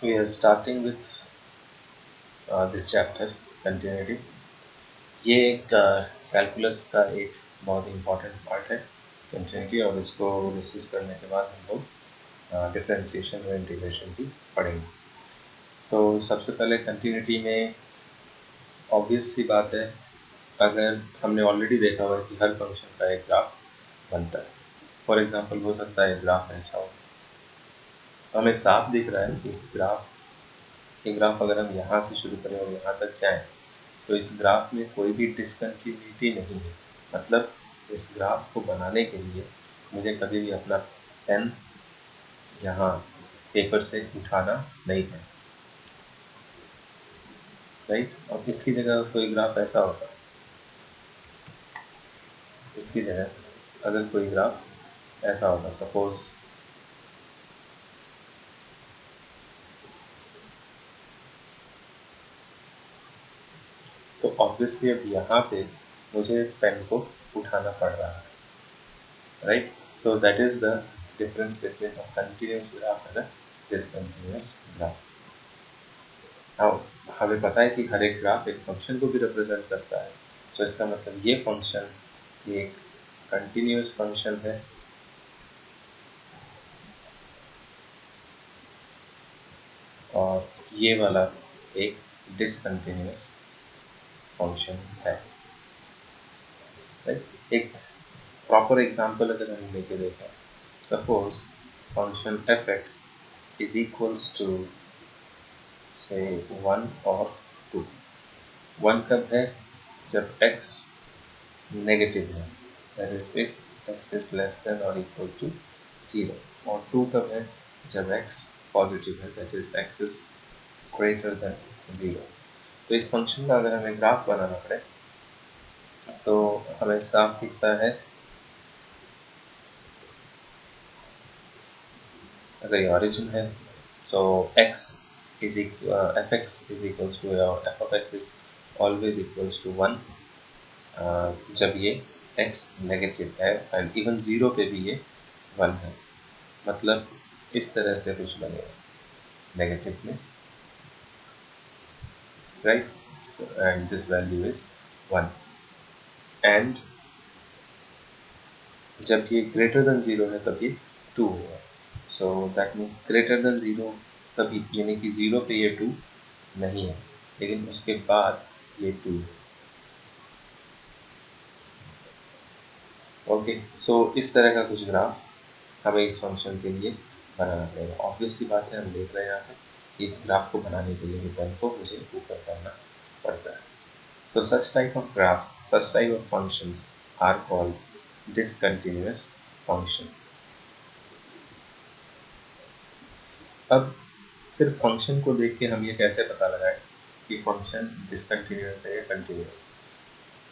We are starting with this chapter continuity. ये एक calculus का एक बहुत इम्पॉर्टेंट पार्ट है कंटिन्यूटी, और इसको डिस्कस करने के बाद हम लोग डिफरेंशिएशन और इंटीग्रेशन भी पढ़ेंगे। तो सबसे पहले कंटिन्यूटी में ऑब्वियस सी बात है, अगर हमने ऑलरेडी देखा हुआ है कि हर फंक्शन का एक ग्राफ बनता है। फॉर एग्जांपल हो सकता है ग्राफ ऐसा हो, तो हमें साफ दिख रहा है कि इस ग्राफ अगर हम यहाँ से शुरू करें और यहाँ तक जाएं तो इस ग्राफ में कोई भी डिसकंटिन्यूटी नहीं है। मतलब इस ग्राफ को बनाने के लिए मुझे कभी भी अपना पेन यहाँ पेपर से उठाना नहीं है, राइट। अब इसकी जगह कोई ग्राफ ऐसा होता, इसकी जगह अगर कोई ग्राफ ऐसा होता, सपोज तो ऑब्वियसली अब यहाँ पे मुझे पेन को उठाना पड़ रहा है, right. So that is the difference between a continuous graph and a discontinuous graph. अब हमें पता है कि हर एक ग्राफ एक फंक्शन को भी रिप्रेजेंट करता है। सो इसका मतलब ये फंक्शन एक कंटिन्यूअस फंक्शन है और ये वाला एक डिसकंटिन्यूअस फंक्शन है, राइट। एक प्रॉपर एग्जांपल अगर हम लेके देखें, suppose function F X is equals to से 1 और 2। 1 कब है? जब x नेगेटिव है, that is if x is less than और इक्वल टू 0। और 2 कब है? जब x पॉजिटिव है, that is x is greater than 0। तो इस फंक्शन का अगर हमें ग्राफ बनाना पड़े तो हमें साफ दिखता है, अगर ये ऑरिजिन है so x is F X is equals to F of X is always equals to 1 जब ये x नेगेटिव है, एंड इवन 0 पे भी ये 1 है। मतलब इस तरह से कुछ बनेगा नेगेटिव में, right. And this value is 1, and जब ये ग्रेटर देन 0 है तब ये 2 होगा। So that means greater than 0 तभी, यानी कि 0 पे ये 2 नहीं है, लेकिन उसके बाद ये 2 है। ओके, सो इस तरह का कुछ ग्राफ हमें इस फंक्शन के लिए बनाना पड़ेगा। ऑब्वियस सी बात है, हम देख रहे हैं कि इस ग्राफ को बनाने के लिए पेन को मुझे ऊपर करना पड़ता है। So such type of graph, such type of functions are called discontinuous function. अब सिर्फ फंक्शन को देख के हम ये कैसे पता लगाएं कि फंक्शन डिसकंटिन्यूअस है या कंटिन्यूअस?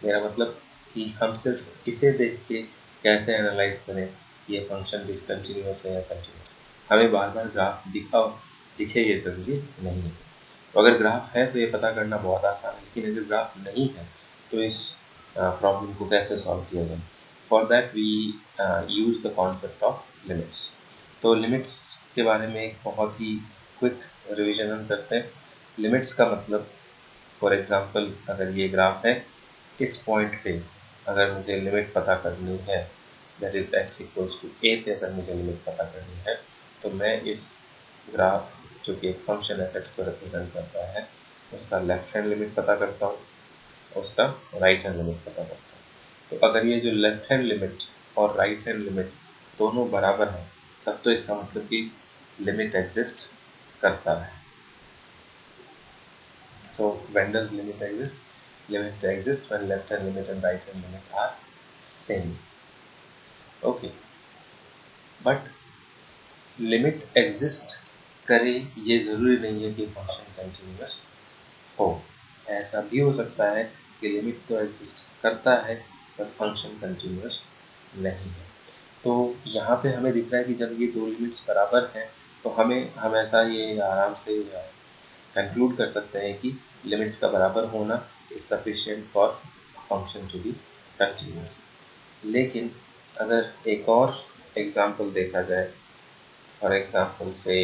मेरा मतलब कि हम सिर्फ इसे देख के कैसे एनालाइज करें ये फंक्शन डिसकंटिन्यूअस है या कंटिन्यूअस? हमें बार बार ग्राफ दिखे ये ज़रूरी नहीं है। तो अगर ग्राफ है तो ये पता करना बहुत आसान है, लेकिन अगर ग्राफ नहीं है तो इस प्रॉब्लम को कैसे सॉल्व किया जाए? For that we use the concept of limits. तो लिमिट्स के बारे में एक बहुत ही क्विक रिवीजन हम करते हैं। लिमिट्स का मतलब, फॉर एग्जांपल अगर ये ग्राफ है, इस पॉइंट पे अगर मुझे लिमिट पता करनी है, that is x equals to a पे अगर मुझे लिमिट पता करनी है, तो मैं इस ग्राफ जो कि एक फंक्शन एफ एक्स को रिप्रेजेंट करता है उसका लेफ्ट हैंड लिमिट पता करता हूँ, उसका राइट हैंड लिमिट पता करता हूँ। तो अगर ये जो लेफ्ट हैंड लिमिट और राइट हैंड लिमिट दोनों बराबर हैं, तब तो इसका मतलब कि लिमिट एग्जिस्ट करता है। So when does limit exist? Limit exists when left hand limit and right hand limit are same. Okay, but limit exist करे ये ज़रूरी नहीं है कि फंक्शन कंटिन्यूअस हो। ऐसा भी हो सकता है कि लिमिट तो एग्जिस्ट करता है पर फंक्शन कंटिन्यूअस नहीं है। तो यहाँ पे हमें दिख रहा है कि जब ये दो लिमिट्स बराबर हैं तो हम ऐसा ये आराम से कंक्लूड कर सकते हैं कि लिमिट्स का बराबर होना is sufficient for function to be continuous. लेकिन अगर एक और एग्जांपल देखा जाए, फॉर एग्जांपल से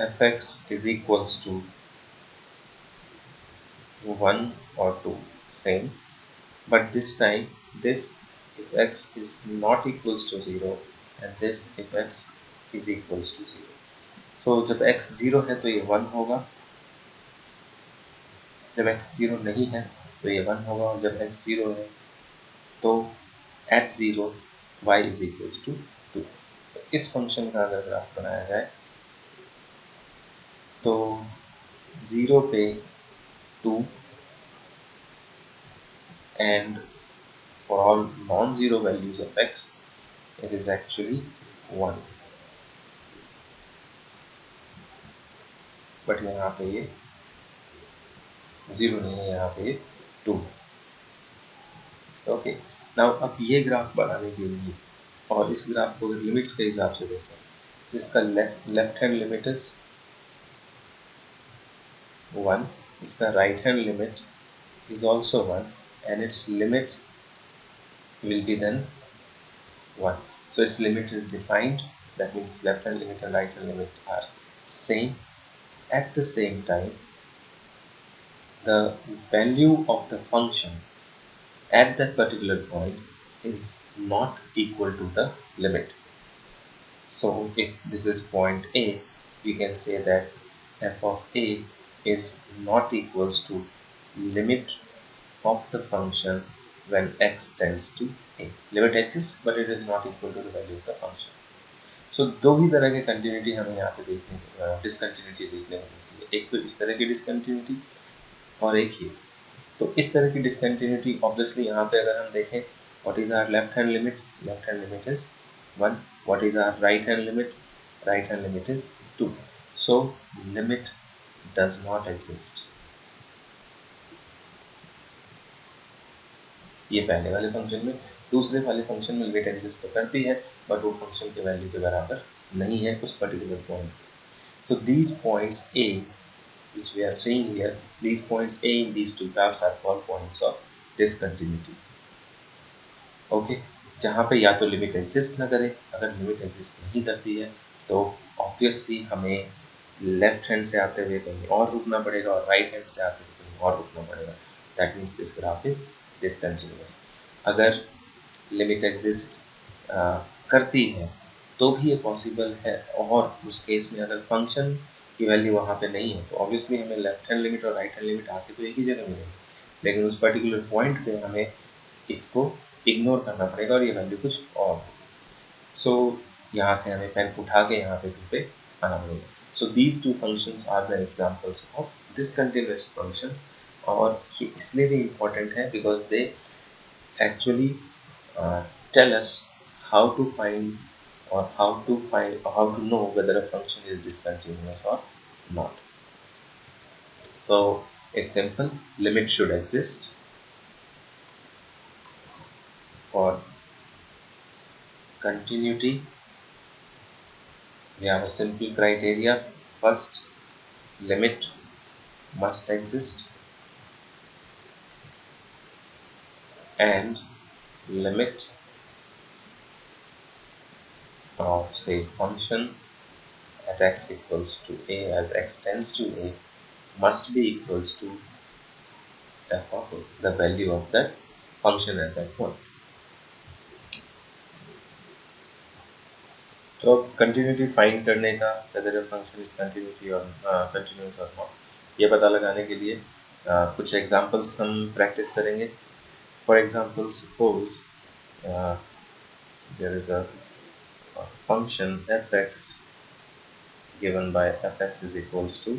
fx is equals to 1 or 2, same, but this time this if x is not equals to 0 and this if x is equals to 0. So जब x 0 है तो ये 1 होगा, जब x 0 नहीं है तो ये 1 होगा, और जब x 0 है तो at 0 y is equals to 2. तो इस फंक्शन का अगर ग्राफ बनाया जाए तो 0 पे 2 and for all non-zero values of x it is actually 1, but यहाँ पे ये 0 नहीं है, यहाँ पे 2. ओके, नाउ अब ये ग्राफ बनाने के लिए और इस ग्राफ को अगर लिमिट्स के हिसाब से देखें तो इसका लेफ्ट हैंड लिमिट इज 1, इसका right hand limit is also 1 and its limit will be then 1. So its limit is defined, that means left hand limit and right hand limit are same. At the same time, the value of the function at that particular point is not equal to the limit. So if this is point A, we can say that f of A is not equals to limit of the function when x tends to a. Limit exists but it is not equal to the value of the function. So दो ही तरह के continuity हमें यहाँ पे देखने discontinuity देखने को मिलती है, एक तो इस तरह की डिसकंटिन्यूटी और एक ही. तो इस तरह की डिसकंटिन्यूटी ऑब्वियसली यहाँ पे अगर हम देखें what is our left hand limit is 1, what is our right hand limit is 2. So limit does not exist. ये पहले वाले फंक्शन में, दूसरे वाले फंक्शन में लिमिट एग्जिस्ट तो करती है बट वो फंक्शन के वैल्यू के बराबर नहीं है उस particular point. So these points A which we are seeing here, these points A in these two graphs are called points of discontinuity. Okay, जहाँ पे या तो लिमिट एग्जिस्ट ना करे, अगर लिमिट एग्जिस्ट नहीं करती है तो ऑब्वियसली हमें लेफ्ट हैंड से आते हुए कहीं और रुकना पड़ेगा और राइट हैंड से आते हुए कहीं और रुकना पड़ेगा. That means this graph is discontinuous. अगर लिमिट एग्जिस्ट करती है तो भी ये पॉसिबल है, और उस केस में अगर फंक्शन की वैल्यू वहाँ पे नहीं है तो ऑब्वियसली हमें लेफ्ट हैंड लिमिट और राइट हैंड लिमिट आके तो एक ही जगह मिलेगी, लेकिन उस पर्टिकुलर पॉइंट पे हमें इसको इग्नोर करना पड़ेगा और ये वैल्यू कुछ और. सो यहाँ से हमें पेन उठा के यहाँ पे टू पे आना पड़ेगा. So these two functions are the examples of discontinuous functions, और ये इसलिए भी इम्पोर्टेंट है because they actually tell us how to find or how to know whether a function is discontinuous or not. So it's simple, limit should exist. For continuity we have a simple criteria. First, limit must exist and limit of say function at x equals to a as x tends to a must be equals to f of a, the value of that function at that point. तो continuity find करने का whether a function is continuity or continuous or not, ये पता लगाने के लिए कुछ examples हम प्रैक्टिस करेंगे. For example suppose there is a function fx given by fx is equals to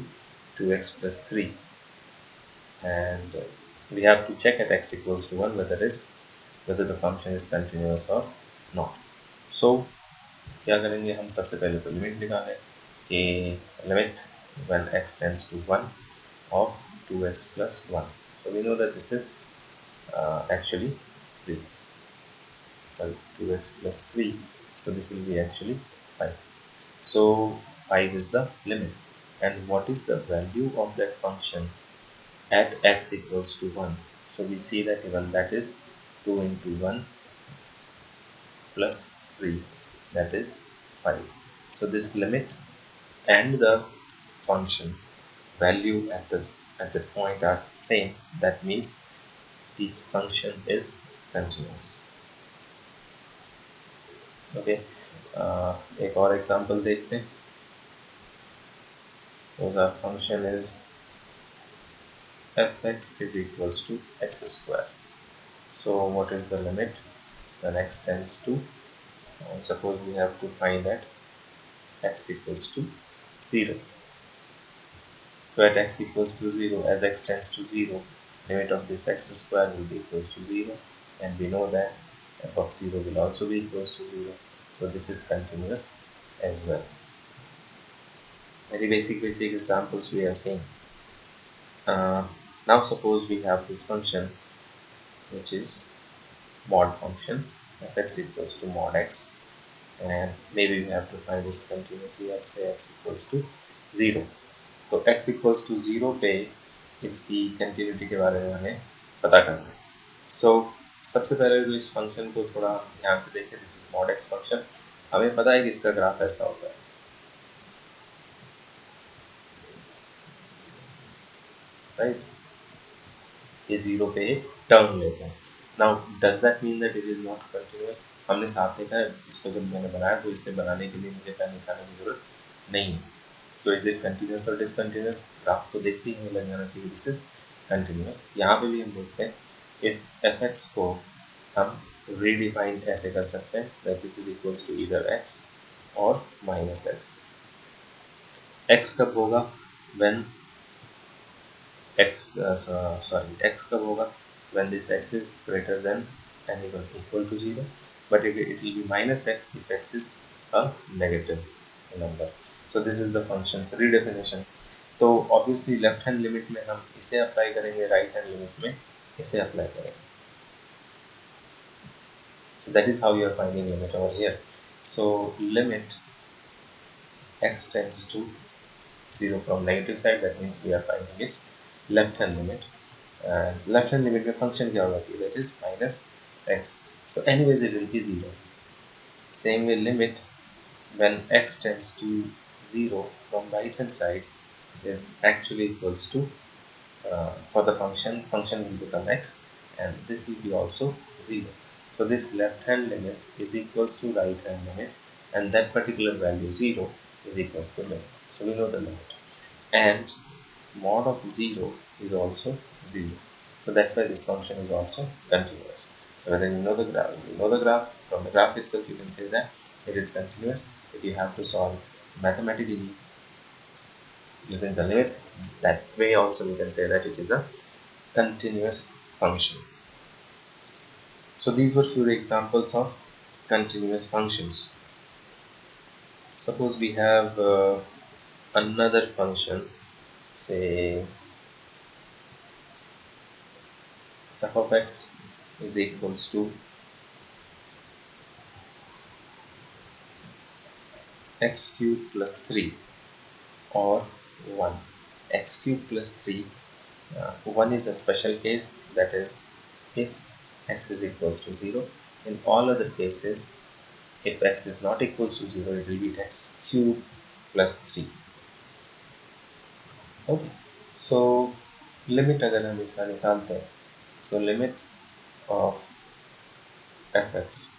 2x plus 3 and we have to check at x equals to 1 whether the function is continuous or not. So क्या करेंगे हम, सबसे पहले तो limit निकालें कि limit when x tends to 1 of 2x plus 1. So we know that this is actually 3, sorry 2x plus 3, so this will be actually 5. So 5 is the limit, and what is the value of that function at x equals to 1? So we see that even that is 2 into 1 plus 3, that is 5. So this limit and the function value at the point are same, that means this function is continuous. Okay, एक और example देखते हैं. Suppose our function is fx is equals to x square. So what is the limit when x tends to, suppose we have to find that x equals to 0. So at x equals to 0, as x tends to 0, limit of this x square will be equals to 0, and we know that f of 0 will also be equals to 0. So this is continuous as well. Very basic examples we have seen. Now suppose we have this function which is mod function fx equals to mod x, and maybe we have to find its continuity at say x equals to 0. तो x equals to 0 पे इसकी continuity के बारे में हमें पता करना है. सो सबसे पहले तो इस फंक्शन को थोड़ा ध्यान से देखें. This is mod x function. हमें पता है कि इसका ग्राफ ऐसा होता है, राइट. ये 0 पे एक टर्म लेते हैं. Now does that mean that it is not continuous? हमने साफ देखा है, इसको जब मैंने बनाया तो इसे बनाने के लिए मुझे पेन निकालने की जरूरत नहीं है. सो इज इट कंटिन्यूअस और डिसकंटिन्यूअस? ग्राफ को देखते ही हमें लग जाना चाहिए दिस इज कंटिन्यूअस. यहाँ पे भी हम देखते हैं इस fx को हम रीडिफाइन ऐसे कर सकते हैं that this is equals to either x और माइनस x. x कब होगा? व्हेन x कब होगा? when this x is greater than and equal to 0, but it will be minus x if x is a negative number. So this is the function's redefinition. तो obviously left hand limit में हम इसे apply करेंगे, right hand limit में इसे apply करेंगे. So that is how you are finding limit over here. So limit x tends to 0 from negative side, that means we are finding its left hand limit. And left hand limit में function क्या होगा? that is minus x. So anyways it will be 0. Same way limit when x tends to 0 from right hand side is actually equals to for the function will become x, and this will be also 0. So this left hand limit is equals to right hand limit, and that particular value 0 is equals to limit. So we know the limit, and mod of 0 is also 0. So that's why this function is also continuous. So whether you know the graph, from the graph itself you can say that it is continuous. If you have to solve mathematically using the limits, that way also we can say that it is a continuous function. So these were few examples of continuous functions. Suppose we have another function, say f of x is equals to x cubed plus 3 or 1. X cubed plus 3, 1 is a special case, that is if x is equals to 0. In all other cases, if x is not equals to 0, it will be x cubed plus 3. Okay, so limit अगर हम इसका निकालते हैं, so limit of fx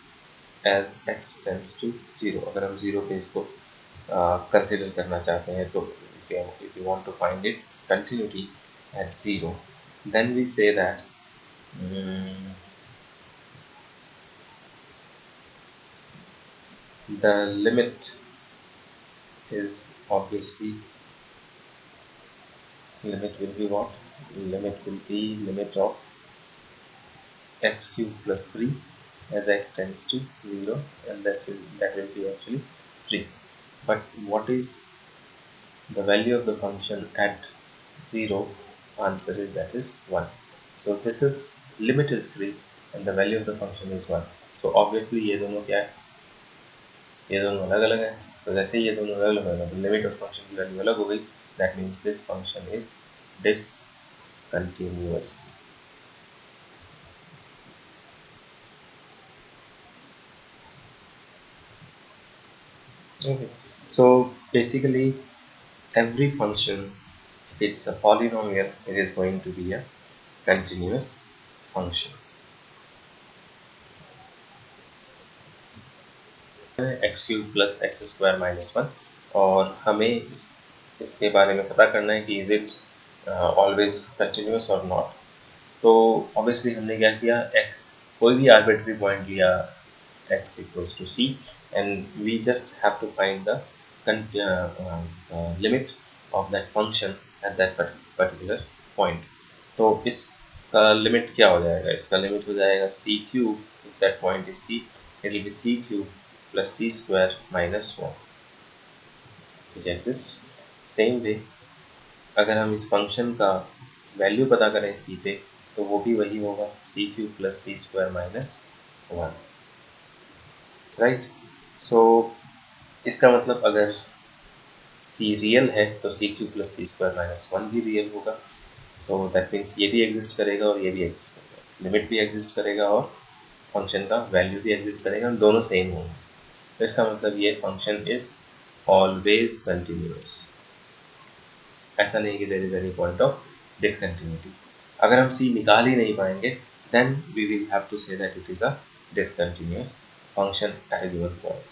as x tends to 0, अगर हम 0 पे इसको consider करना चाहते हैं, तो if you want to find its continuity at 0, then we say that the limit is obviously, limit will be what? Limit will be limit of x cubed plus 3 as x tends to 0, and that will be actually 3. But what is the value of the function at 0? Answer is that is 1. So this is limit is 3 and the value of the function is 1. So obviously ये दोनों क्या है? ये दोनों अलग अलग है. तो जैसे ये दोनों अलग अलग है तो लिमिट ऑफ फंक्शन की वैल्यू अलग हो गई. That means this function is discontinuous. Okay, so basically every function, if it's a polynomial, it is going to be a continuous function. X cube plus x square minus one, और हमें इसके बारे में पता करना है कि इज इट ऑलवेज कंटिन्यूस और नॉट। तो ऑब्वियसली हमने क्या किया, एक्स कोई भी आर्बिट्री पॉइंट लिया x equals to c and we just have to find the limit of that function at that particular point. तो इसका लिमिट क्या हो जाएगा, इसका लिमिट हो जाएगा c cube, if that point is c, it will be c cube plus c square minus 1 which exists. Same way अगर हम इस फंक्शन का वैल्यू पता करें c पे, तो वो भी वही होगा c cube plus c square minus 1, right. So इसका मतलब अगर c रियल है तो c cube plus C square minus 1 भी रियल होगा। सो दैट मीन्स ये भी एग्जिस्ट करेगा और ये भी एग्जिस्ट करेगा, लिमिट भी एग्जिस्ट करेगा और फंक्शन का वैल्यू भी एग्जिस्ट करेगा, दोनों सेम होंगे। तो इसका मतलब ये फंक्शन इज ऑलवेज कंटिन्यूस। ऐसा नहीं कि there is any point of discontinuity. अगर हम c निकाल ही नहीं पाएंगे then we will have to say that it is a discontinuous function at a given point.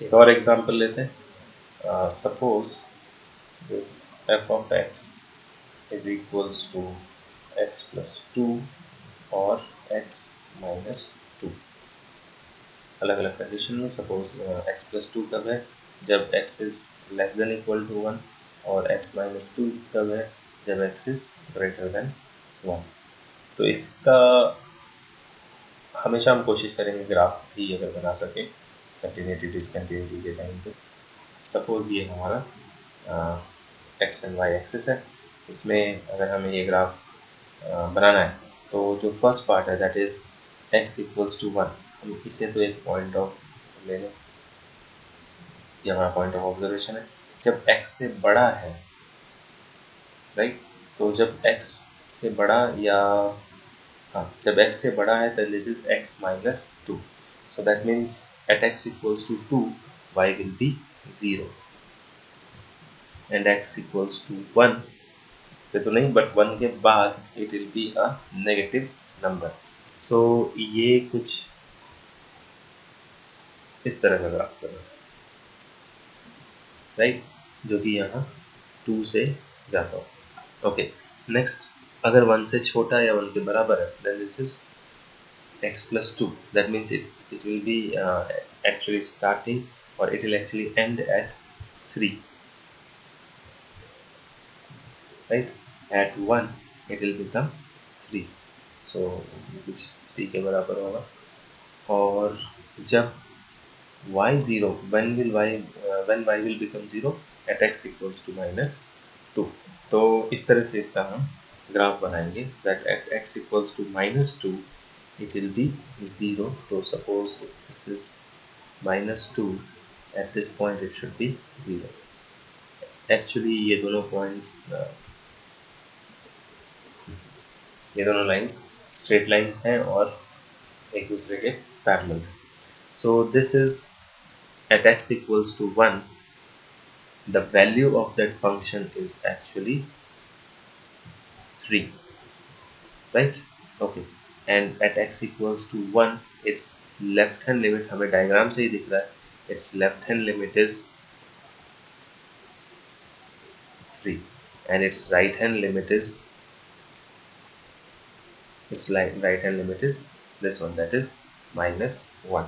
एक और एग्जांपल लेते हैं। Suppose this f of x is equals to x plus 2 और x minus 2। अलग अलग कंडीशन में सपोज x plus 2 कब है, जब x is less than equal to 1, और x minus 2 कब है, जब x is greater than 1। तो इसका हमेशा हम कोशिश करेंगे ग्राफ भी अगर बना सके कंटिन्यूटी डिसकंटिन्यूटी के टाइम पे। सपोज ये हमारा एक्स एंड वाई एक्सिस है, इसमें अगर हमें ये ग्राफ बनाना है तो जो फर्स्ट पार्ट है that is X equals to 1, हम इसे तो एक पॉइंट ऑफ ले लें, ये हमारा पॉइंट ऑफ ऑब्जर्वेशन है। जब x से बड़ा है, राइट, तो जब x से बड़ा या जब x से बड़ा है then this is x minus 2, so that means at x equals to 2 y will be 0 and x equals to 1 पे तो नहीं, but 1 के बाद it will be a negative number। so ये कुछ इस तरह का ग्राफ बना, राइट, जो कि यहाँ 2 से जाता हो। ओके, नेक्स्ट अगर 1 से छोटा या 1 के बराबर है then this is x plus 2, that means it will be actually starting or it will actually end at 3, right, at 1 it will become 3, so कुछ 3 के बराबर होगा। और जब y 0, when y will become 0 at x equals to minus 2। तो इस तरह से इसका हम ग्राफ बनाएंगे that at x equals to minus 2 it will be 0। तो suppose if this is minus 2, at this point it should be 0। actually ये दोनों पॉइंट्स, ये दोनों लाइंस स्ट्रेट लाइंस हैं और एक दूसरे के पैरेलल हैं। so this is at x equals to 1, the value of that function is actually 3, right, okay, and at x equals to 1 its left hand limit हमें डायग्राम से ही दिख रहा है, its left hand limit is 3 and its right hand limit is this one, that is minus 1।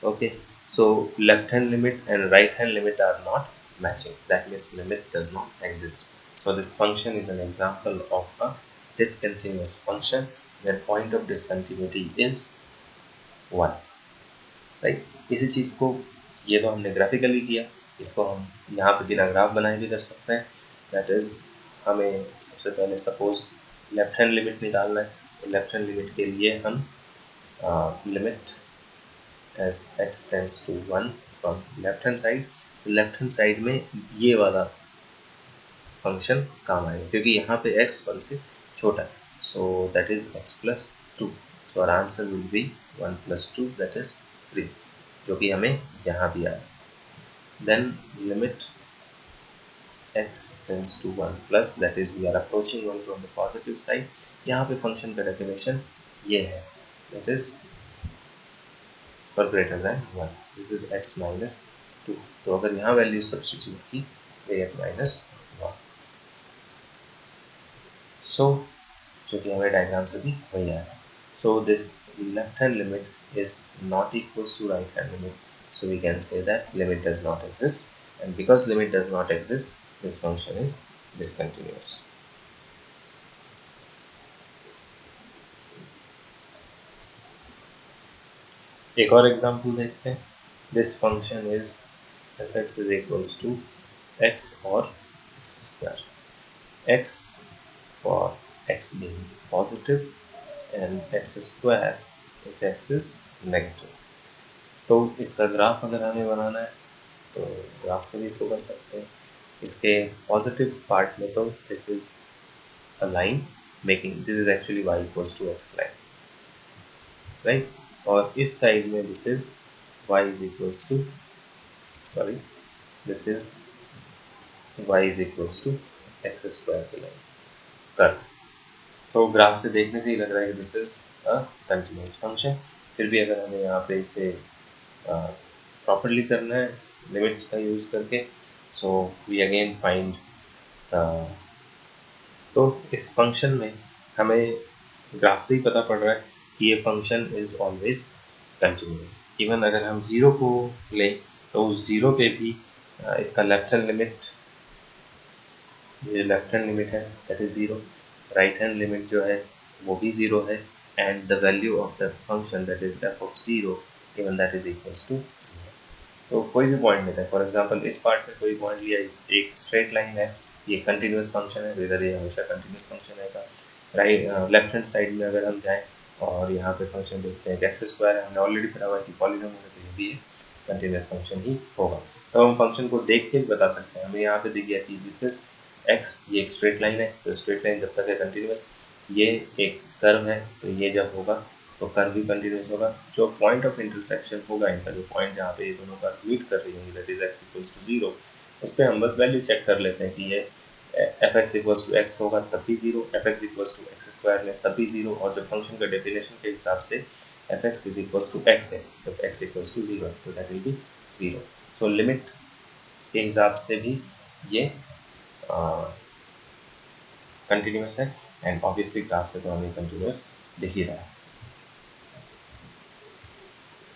okay, so left hand limit and right hand limit are not matching, that means limit does not exist। so this function is an example of a discontinuous function where point of discontinuity is 1, right. इसी चीज़ को, ये तो हमने graphically किया, इसको हम यहाँ पे बिना ग्राफ बनाए भी कर सकते हैं। दैट इज़ हमें सबसे पहले सपोज लेफ्ट हैंड लिमिट निकालना है, तो लेफ्ट हैंड लिमिट के लिए हम limit as x tends to 1 from left hand side, left hand side में ये वाला फंक्शन काम आएगा क्योंकि यहाँ पे x 1 से छोटा है, so that is x plus 2। So our answer will be 1 plus 2, that is 3, जो कि हमें यहाँ भी आया. Then limit x tends to 1 plus, that is we are approaching 1 from the positive side. यहाँ पे function का definition ये है, that is for greater than 1. This is x minus 2. तो अगर यहाँ वैल्यू सब्सटीट्यूट की तो ये माइनस 1. सो जो कि हमें डायग्राम से भी वही आया. So this left hand limit is not equals to right hand limit, so we can say that limit does not exist, and because limit does not exist, this function is discontinuous. एक और example देखते हैं. This function is fx is equals to x or x square. X for x being positive and x square if x is negative. तो इसका graph अगर हमें बनाना है तो ग्राफ से भी इसको कर सकते हैं. इसके पॉजिटिव पार्ट में तो this is a line making, this is actually y equals to x line, right. और इस साइड में this is y is equals to, sorry, this is y is equals to x square की line कर. So graph से देखने से ही लग रहा है कि this is a continuous function. फिर भी अगर हमें यहाँ पे इसे प्रॉपरली करना है लिमिट्स का यूज करके, सो वी अगेन फाइंड, तो इस फंक्शन में हमें ग्राफ से ही पता पड़ रहा है कि ये function is always continuous. Even अगर हम 0 को लें तो उस 0 पे भी इसका लेफ्ट हैंड लिमिट, ये लेफ्ट हैंड लिमिट है, that is 0. Right hand limit जो है वो भी 0 है, and the value of the function that is f of 0 even that is equals to 0. तो कोई भी पॉइंट लेते हैं, फॉर एग्जांपल इस पार्ट में कोई पॉइंट लिया, एक स्ट्रेट लाइन है, ये कंटिन्यूअस फंक्शन है, इधर ये हमेशा कंटिन्यूअस फंक्शन रहेगा. राइट लेफ्ट हैंड साइड में अगर हम जाएं और यहाँ पे फंक्शन देखते हैं कि एक्स स्क्वायर है, हमने ऑलरेडी पढ़ा हुआ है कि पॉलीनोमियल है, तो ये भी कंटिन्यूअस फंक्शन ही होगा. तो हम फंक्शन को देख के बता सकते हैं. हमें यहाँ पे दिख गया कि दिस इज एक्स, ये एक स्ट्रेट लाइन है, तो स्ट्रेट लाइन जब तक है कंटिन्यूअस. ये एक कर्व है, तो ये जब होगा तो कर्व भी कंटिन्यूअस होगा. जो पॉइंट ऑफ इंटरसेक्शन होगा इनका, जो पॉइंट जहाँ पे ये दोनों कर्व मीट कर रही होंगी, that is x equals to 0, उस पर हम बस वैल्यू चेक कर लेते हैं कि ये fx इक्वल्स टू x होगा तब भी 0, fx equals to x square में तब भी 0, और जो फंक्शन का डेफिनेशन के हिसाब से fx is equals to x है, जब x इक्वल्स टू 0 है तो that will be 0. So limit के हिसाब से भी ये कंटिन्यूअस है, एंड ऑब्वियसली ग्राफ से तो हमें कंटिन्यूअस दिख ही रहा है.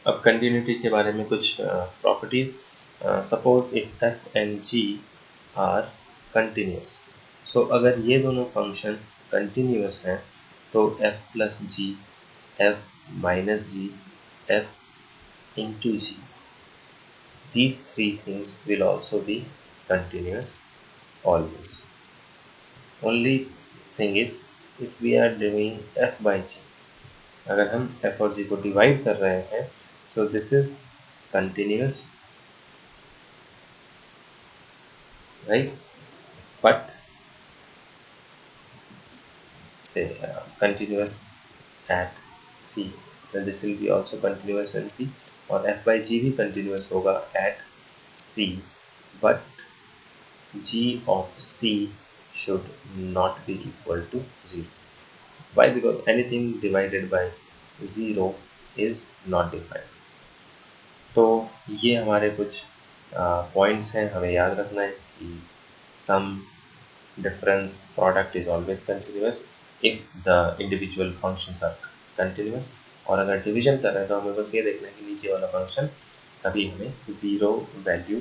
अब कंटिन्यूटी के बारे में कुछ properties. Suppose if f and g are continuous, so अगर ये दोनों फंक्शन कंटिन्यूअस हैं तो f plus G, f minus G, f into G, these three things will also be continuous always. Only thing is if we are doing f by g, अगर हम f और g को divide कर रहे हैं, so this is continuous, right? But say continuous at c, then this will be also continuous in c, और f by g भी continuous होगा at c, but g of c should not be equal to 0. Why? Because anything divided by 0 is not defined. तो ये हमारे कुछ points हैं, हमें याद रखना है कि sum difference product is always continuous if the individual functions are continuous, और अगर डिवीजन कर रहे हैं तो हमें बस ये देखना है कि नीचे वाला फंक्शन कभी हमें 0 वैल्यू